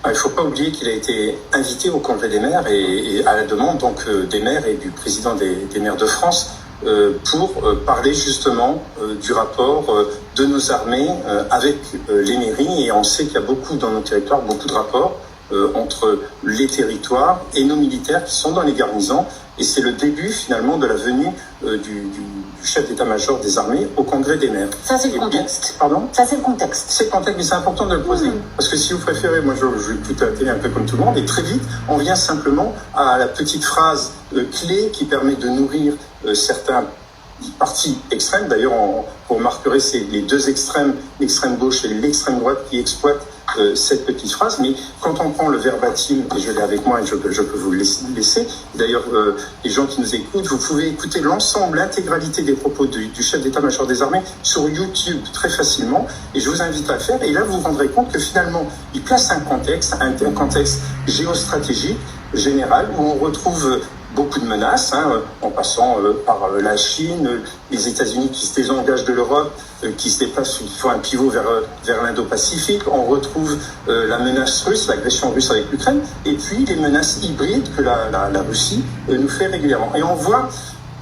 Il ne faut pas oublier qu'il a été invité au Congrès des maires et à la demande donc des maires et du président des maires de France pour parler justement du rapport de nos armées avec les mairies. Et on sait qu'il y a beaucoup dans nos territoires, beaucoup de rapports entre les territoires et nos militaires qui sont dans les garnisons. Et c'est le début finalement de la venue du chef d'état-major des armées au Congrès des maires. Ça c'est le contexte. Pardon ? Ça c'est le contexte. C'est le contexte, mais c'est important de le poser. Parce que si vous préférez, moi je écoute à la télé un peu comme tout le monde, et très vite, on vient simplement à la petite phrase clé qui permet de nourrir certains partis extrêmes. D'ailleurs, vous remarquerez, c'est les deux extrêmes, l'extrême gauche et l'extrême droite qui exploitent cette petite phrase. Mais quand on prend le verbatim, et je l'ai avec moi et je peux vous le laisser, d'ailleurs, les gens qui nous écoutent, vous pouvez écouter l'ensemble, l'intégralité des propos du chef d'état-major des armées sur YouTube très facilement, et je vous invite à le faire. Et là, vous vous rendrez compte que finalement, il place un contexte géostratégique général où on retrouve beaucoup de menaces, en passant par la Chine, les États-Unis qui se désengagent de l'Europe, qui se déplacent, qui font un pivot vers l'Indo-Pacifique. On retrouve la menace russe, l'agression russe avec l'Ukraine, et puis les menaces hybrides que la Russie nous fait régulièrement. Et on voit,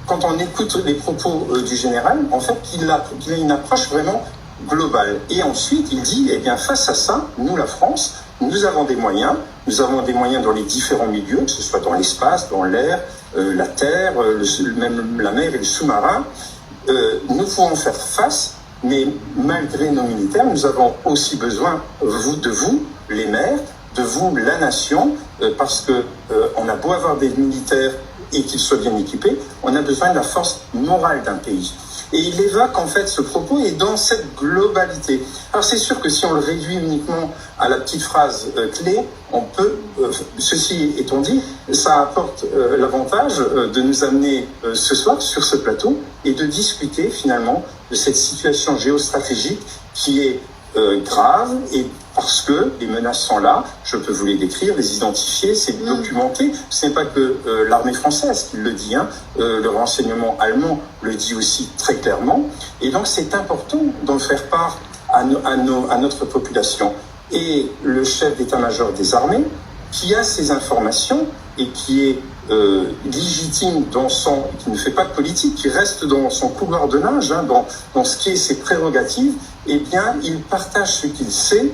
quand on écoute les propos du général, en fait, qu'il a une approche vraiment globale. Et ensuite, il dit, eh bien, face à ça, nous, la France, nous avons des moyens dans les différents milieux, que ce soit dans l'espace, dans l'air, la terre, même la mer et le sous-marin. Nous pouvons faire face, mais malgré nos militaires, nous avons aussi besoin de vous, les maires, de vous, la nation, parce que on a beau avoir des militaires et qu'ils soient bien équipés, on a besoin de la force morale d'un pays. Et il évoque en fait ce propos et dans cette globalité. Alors c'est sûr que si on le réduit uniquement à la petite phrase clé, on peut, ceci étant dit, ça apporte l'avantage de nous amener ce soir sur ce plateau et de discuter finalement de cette situation géostratégique qui est grave, et parce que les menaces sont là, je peux vous les décrire, les identifier, c'est documenté. Ce n'est pas que l'armée française qui le dit, le renseignement allemand le dit aussi très clairement. Et donc c'est important d'en faire part à notre population. Et le chef d'état-major des armées, qui a ces informations et qui est légitime qui ne fait pas de politique, qui reste dans son couloir de nage, dans ce qui est ses prérogatives, eh bien, il partage ce qu'il sait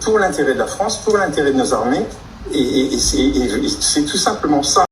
pour l'intérêt de la France, pour l'intérêt de nos armées, et c'est tout simplement ça.